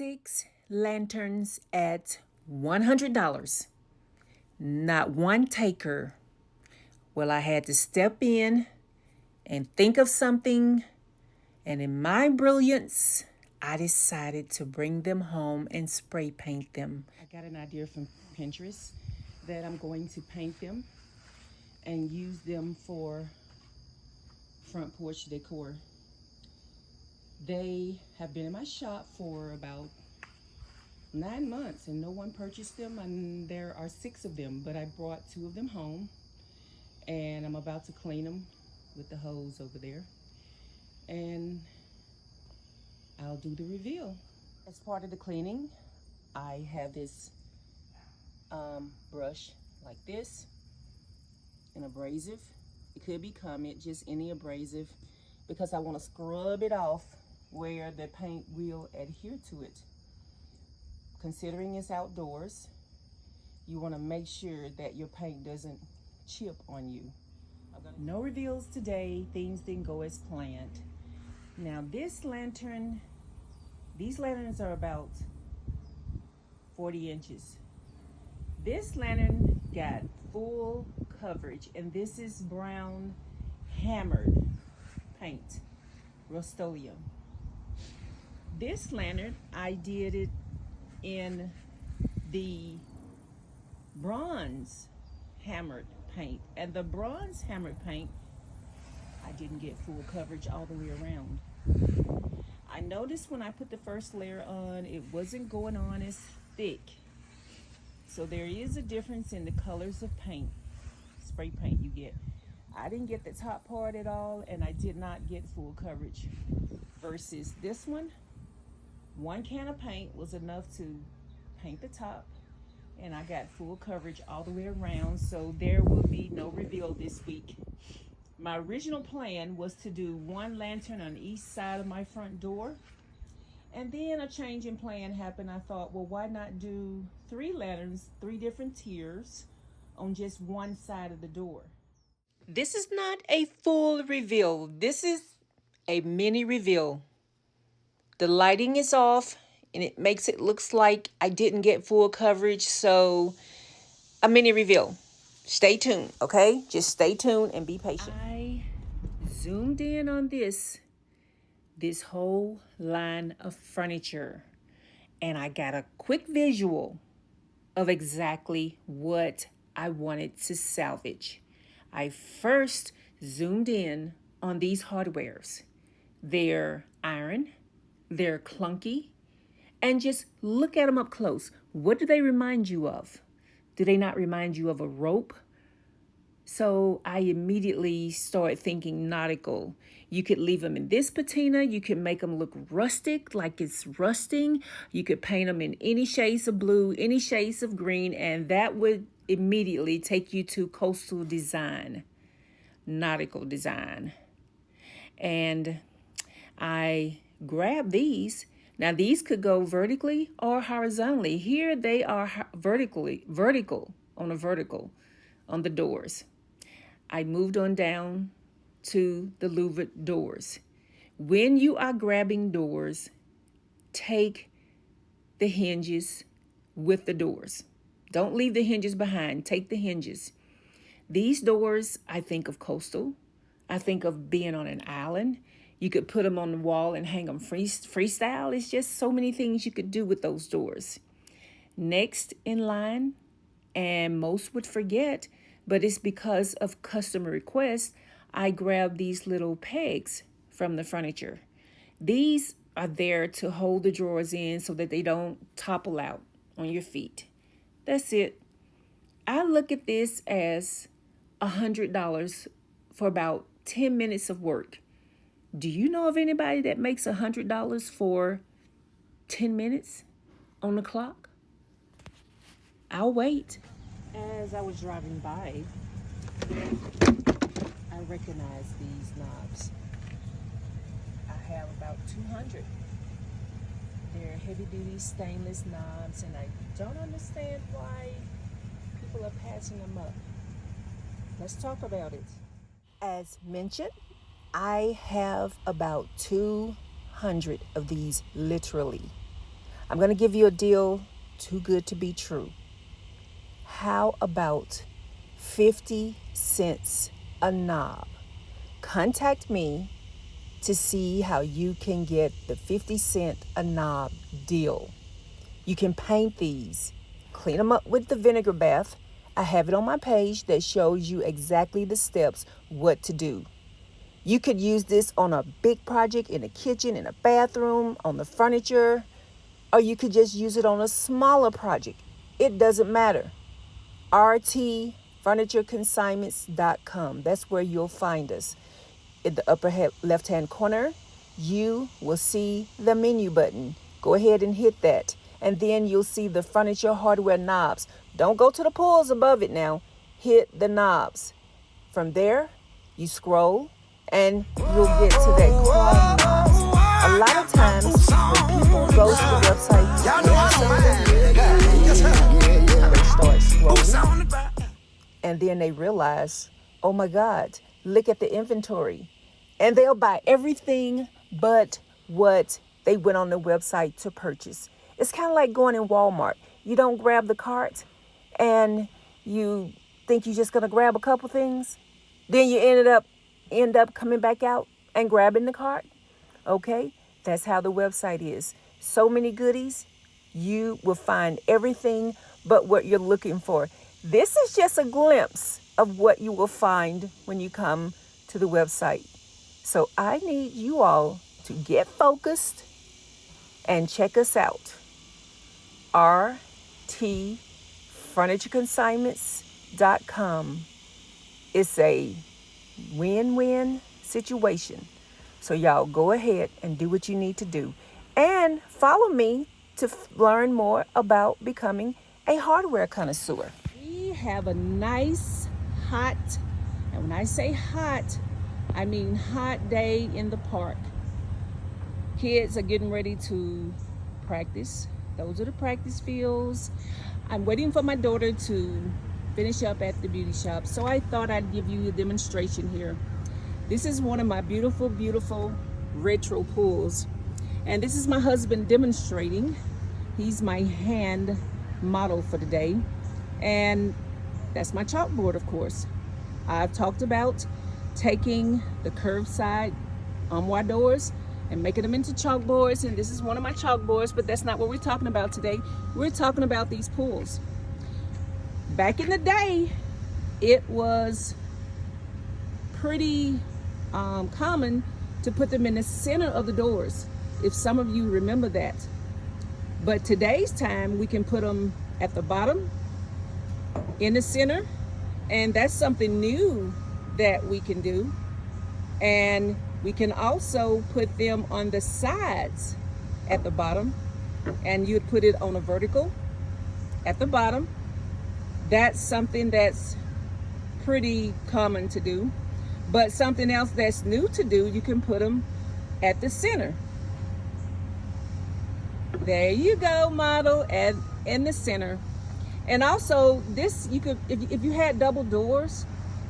6 lanterns at $100. Not one taker. Well, I had to step in and think of something, and in my brilliance, I decided to bring them home and spray paint them. I got an idea from Pinterest that I'm going to paint them and use them for front porch decor. They have been in my shop for about 9 months and no one purchased them, and there are 6 of them, but I brought 2 of them home and I'm about to clean them with the hose over there, and I'll do the reveal. As part of the cleaning, I have this brush like this, an abrasive. It could be Comet, just any abrasive, because I want to scrub it off where the paint will adhere to it. Considering it's outdoors, you want to make sure that your paint doesn't chip on you. No reveals today. Things didn't go as planned. Now these lanterns are about 40 inches. This lantern got full coverage, and this is brown hammered paint, Rust-Oleum. This lantern, I did it in the bronze hammered paint, and the bronze hammered paint, I didn't get full coverage all the way around. I noticed when I put the first layer on, it wasn't going on as thick. So there is a difference in the colors of paint, spray paint you get. I didn't get the top part at all, and I did not get full coverage. Versus this one can of paint was enough to paint the top, and I got full coverage all the way around, so there will be no reveal this week. My original plan was to do 1 lantern on each side of my front door, and then a change in plan happened. I thought, well, why not do 3 lanterns, 3 different tiers on just one side of the door? This is not a full reveal. This is a mini reveal. The lighting is off, and it makes it looks like I didn't get full coverage, so a mini reveal. Stay tuned, okay? Just stay tuned and be patient. I zoomed in on this whole line of furniture, and I got a quick visual of exactly what I wanted to salvage. I first zoomed in on these hardwares. They're iron, they're clunky, and just look at them up close. What do they remind you of? Do they not remind you of a rope? So I immediately started thinking nautical. You could leave them in this patina. You could make them look rustic, like it's rusting. You could paint them in any shades of blue, any shades of green, and that would immediately take you to coastal design, nautical design. And I grabbed these. Now these could go vertically or horizontally. Here they are vertical on the doors. I moved on down to the louvered doors. When you are grabbing doors, take the hinges with the doors. Don't leave the hinges behind. Take the hinges. These doors, I think of coastal. I think of being on an island. You could put them on the wall and hang them freestyle. It's just so many things you could do with those doors. Next in line, and most would forget, but it's because of customer request, I grabbed these little pegs from the furniture. These are there to hold the drawers in so that they don't topple out on your feet. That's it. I look at this as $100 for about 10 minutes of work. Do you know of anybody that makes $100 for 10 minutes on the clock? I'll wait. As I was driving by, I recognized these knobs. I have about 200. They're heavy-duty stainless knobs, and I don't understand why people are passing them up. Let's talk about it. As mentioned, I have about 200 of these, literally. I'm going to give you a deal too good to be true. How about 50 cents a knob? Contact me to see how you can get the 50 cent a knob deal. You can paint these, clean them up with the vinegar bath. I have it on my page that shows you exactly the steps, what to do. You could use this on a big project in a kitchen, in a bathroom, on the furniture, or you could just use it on a smaller project. It doesn't matter. rtfurnitureconsignments.com. That's where you'll find us. In the upper left-hand corner, you will see the menu button. Go ahead and hit that. And then you'll see the furniture hardware knobs. Don't go to the pulls above it now. Hit the knobs. From there, you scroll and you'll get to that chrome knobs. A lot of times when people go to the website to they start scrolling and then they realize, oh my God, look at the inventory. And they'll buy everything but what they went on the website to purchase. It's kind of like going in Walmart. You don't grab the cart and you think you're just going to grab a couple things. Then you end up coming back out and grabbing the cart. Okay? That's how the website is. So many goodies. You will find everything but what you're looking for. This is just a glimpse of what you will find when you come to the website. So I need you all to get focused and check us out. rtfurnitureconsignments.com. It's a win-win situation. So y'all go ahead and do what you need to do. And follow me to learn more about becoming a hardware connoisseur. We have a nice, hot, and when I say hot, I mean hot day in the park. Kids are getting ready to practice. Those are the practice fields. I'm waiting for my daughter to finish up at the beauty shop, so I thought I'd give you a demonstration here. This is one of my beautiful, beautiful retro pools. And this is my husband demonstrating. He's my hand model for the day. And that's my chalkboard, of course. I've talked about taking the curved side armoire doors and making them into chalkboards. And this is one of my chalkboards, but that's not what we're talking about today. We're talking about these pools. Back in the day, it was pretty common to put them in the center of the doors, if some of you remember that. But today's time, we can put them at the bottom, in the center, and that's something new that we can do. And we can also put them on the sides at the bottom, and you'd put it on a vertical at the bottom. That's something that's pretty common to do. But something else that's new to do, you can put them at the center. There you go, model, and in the center. And also this, you could, if you had double doors,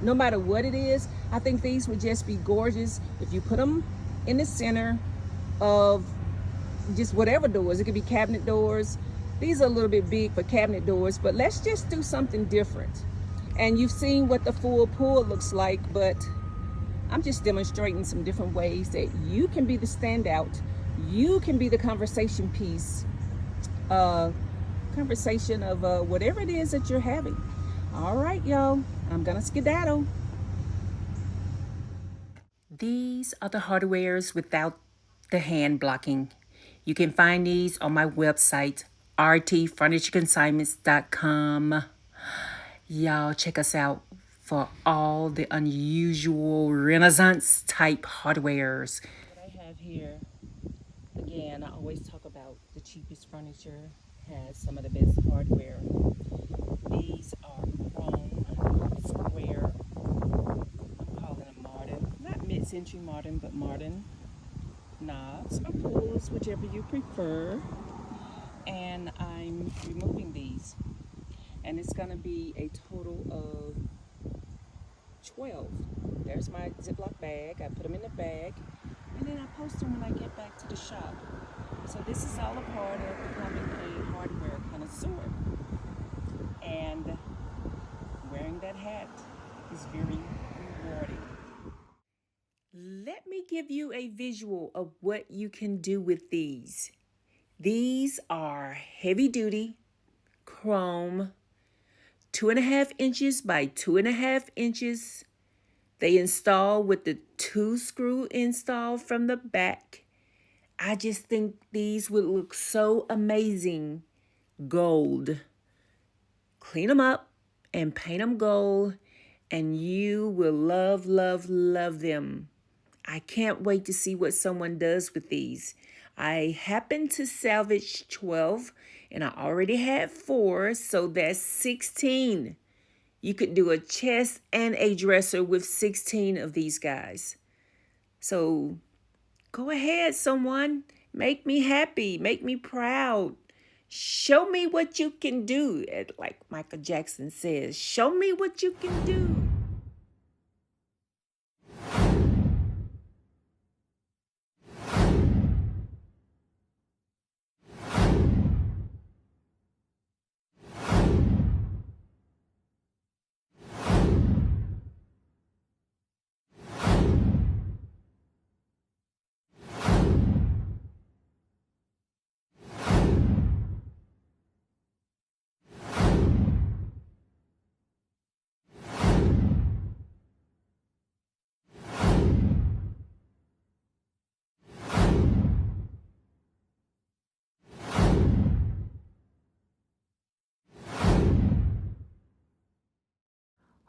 no matter what it is, I think these would just be gorgeous if you put them in the center of just whatever doors. It could be cabinet doors. These are a little bit big for cabinet doors, but let's just do something different. And you've seen what the full pool looks like, but I'm just demonstrating some different ways that you can be the standout. You can be the conversation piece, conversation of whatever it is that you're having. All right, y'all, I'm gonna skedaddle. These are the hardwares without the hand blocking. You can find these on my website, rtfurnitureconsignments.com. Y'all check us out for all the unusual Renaissance type hardwares. What I have here, again, I always talk about the cheapest furniture has some of the best hardware. These are chrome, square, I'm calling them modern, not mid-century modern, but modern knobs or pulls, whichever you prefer. And I'm removing these. And it's gonna be a total of 12. There's my Ziploc bag. I put them in the bag, and then I post them when I get back to the shop. So this is all a part of becoming hat is very rewarding. Let me give you a visual of what you can do with these. These are heavy duty chrome, 2.5 inches by 2.5 inches. They install with the 2-screw install from the back. I just think these would look so amazing. Gold. Clean them up and paint them gold, and you will love, love, love them. I can't wait to see what someone does with these. I happened to salvage 12 and I already had 4, so that's 16. You could do a chest and a dresser with 16 of these guys. So go ahead, someone. Make me happy. Make me proud. Show me what you can do. Like Michael Jackson says, show me what you can do.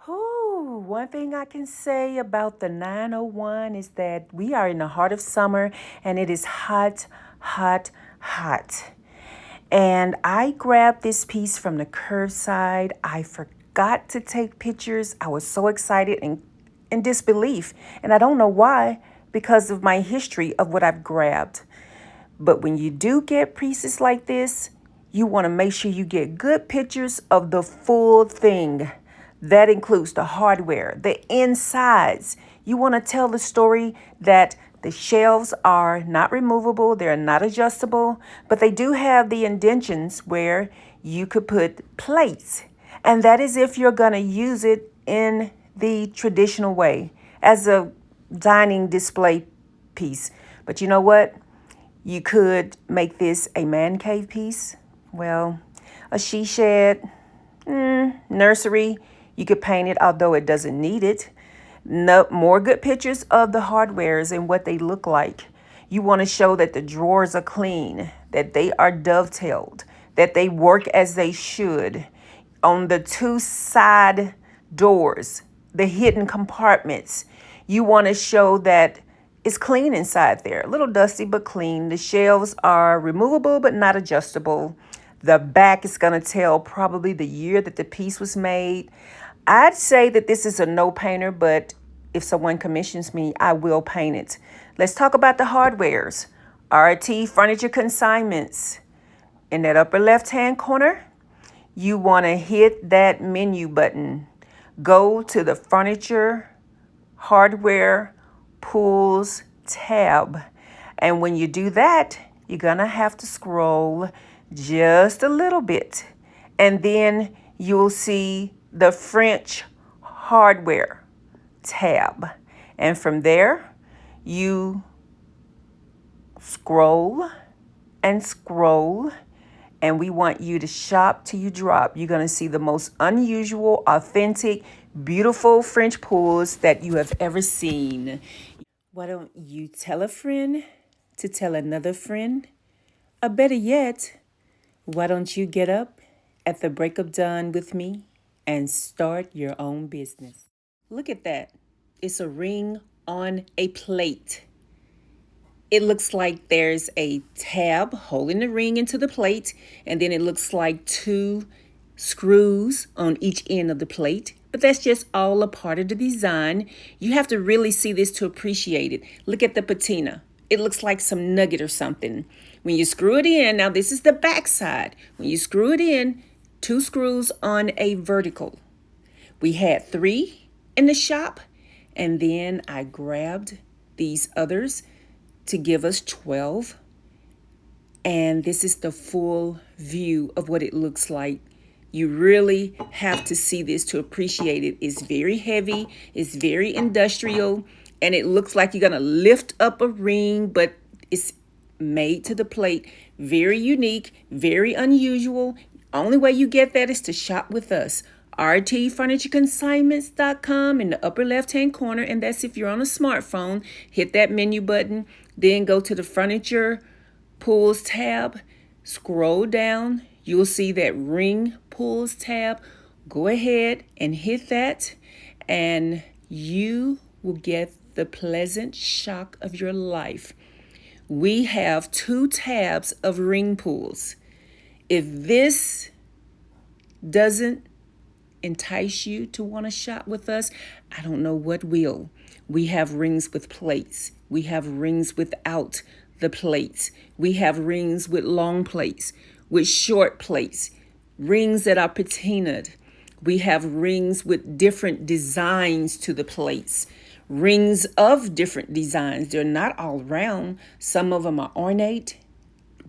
Oh, one thing I can say about the 901 is that we are in the heart of summer and it is hot, hot, hot. And I grabbed this piece from the curbside. I forgot to take pictures. I was so excited and in disbelief. And I don't know why, because of my history of what I've grabbed. But when you do get pieces like this, you want to make sure you get good pictures of the full thing. That includes the hardware, the insides. You want to tell the story that the shelves are not removable, they're not adjustable, but they do have the indentions where you could put plates. And that is if you're going to use it in the traditional way as a dining display piece. But you know what? You could make this a man cave piece. Well, a she shed, nursery. You could paint it, although it doesn't need it. No, more good pictures of the hardwares and what they look like. You want to show that the drawers are clean, that they are dovetailed, that they work as they should. On the 2 side doors, the hidden compartments, you want to show that it's clean inside there. A little dusty, but clean. The shelves are removable, but not adjustable. The back is going to tell probably the year that the piece was made. I'd say that this is a no painter, but if someone commissions me, I will paint it. Let's talk about the hardwares. RT Furniture Consignments. In that upper left-hand corner, you want to hit that menu button. Go to the Furniture, Hardware, Pools tab. And when you do that, you're going to have to scroll just a little bit. And then you'll see the French Hardware tab. And from there, you scroll and scroll. And we want you to shop till you drop. You're going to see the most unusual, authentic, beautiful French pools that you have ever seen. Why don't you tell a friend to tell another friend? Or better yet, why don't you get up at the break of dawn with me and start your own business? Look at that. It's a ring on a plate. It looks like there's a tab holding the ring into the plate, and then it looks like 2 screws on each end of the plate. But that's just all a part of the design. You have to really see this to appreciate it. Look at the patina. It looks like some nugget or something. When you screw it in, now this is the back side. When you screw it in, 2 screws on a vertical. We had 3 in the shop, and then I grabbed these others to give us 12. And this is the full view of what it looks like. You really have to see this to appreciate it. It's very heavy, it's very industrial, and it looks like you're gonna lift up a ring, but it's made to the plate. Very unique, very unusual. Only way you get that is to shop with us. rtfurnitureconsignments.com in the upper left hand corner, and that's if you're on a smartphone. Hit that menu button, then go to the furniture pulls tab, scroll down, you'll see that ring pulls tab. Go ahead and hit that, and you will get the pleasant shock of your life. We have 2 tabs of ring pulls. If this doesn't entice you to want to shop with us, I don't know what will. We have rings with plates. We have rings without the plates. We have rings with long plates, with short plates, rings that are patinaed. We have rings with different designs to the plates, rings of different designs. They're not all round. Some of them are ornate.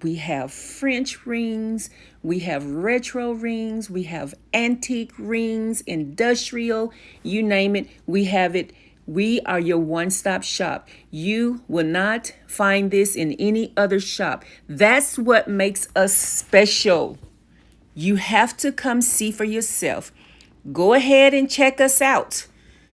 We have French rings, we have retro rings, we have antique rings, industrial, you name it, we have it. We are your one-stop shop. You will not find this in any other shop. That's what makes us special. You have to come see for yourself. Go ahead and check us out.